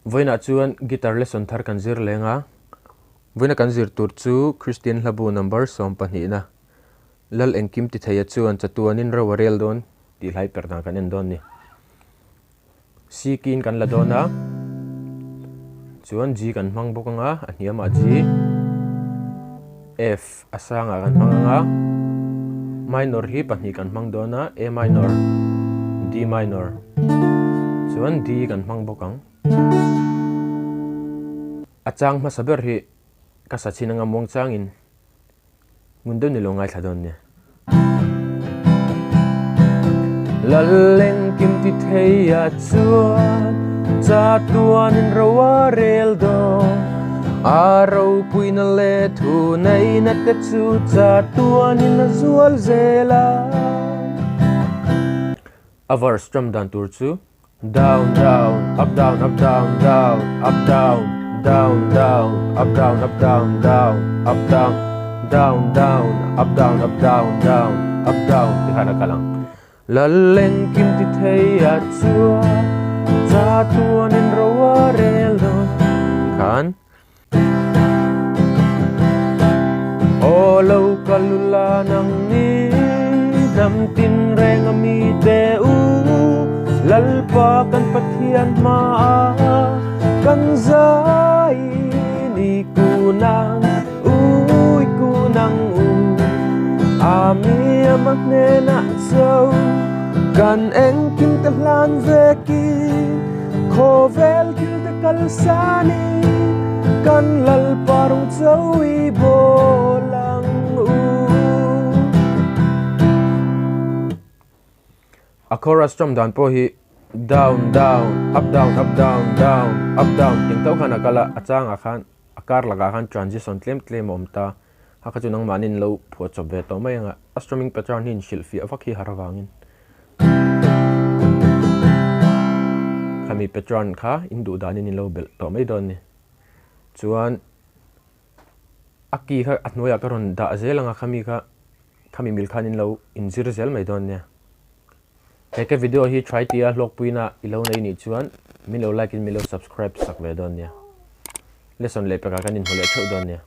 voina chuan guitar lesson thar kan zir lenga voina kan zir tur chu Christian hlabu number som pani na lal engkimtitheia chuan chatuanin rawarel don ti hlai Perhdan kan en don ni C kin kan la dona chuan G kan hmang bokanga aniam a G F asanga kan hmanga minor hi pani kan hmang dona A minor D minor chuan D kan hmang bokang achang ma saber hi kasachina nga mong changin mundo ni longai thadon ni laleng kimtitheia chuan chatuanin rawarel do ropui na le thu nei na te chu chatuanin zual zela a verse strum dan tur chu down down up down up down down up down down down up down up down down up down down down up down up down down up down ti hana kalang laleng kimtitheia chuan chatuanin rawarel do kan olo kalula nang ni dam tin reng ami te u lalpa kan pathian ma kan zai ni kunang ui kunang ami amakne na so kan engkim te hlan veki khovel kil te kalsani kan lalparung chawi bolang a chorus strum dan po hi down down up down up down down up down ting tau khana kala achang akhan akar laga khan transition tlem omta hakachunang manin lo pho chobe to mai nga strumming pattern hin shilfi avakhi harawangin khami pattern kha indu danin lo bel to mai don ni chuan aki kha atnoya karon da zelanga khami mil khanin lo injir zel mai don ne cái video hi try tia log puina ilo nei ni chuan mi lo like in mi lo subscribe sak ve don nia lesson le pe ka kanin hole theu don nia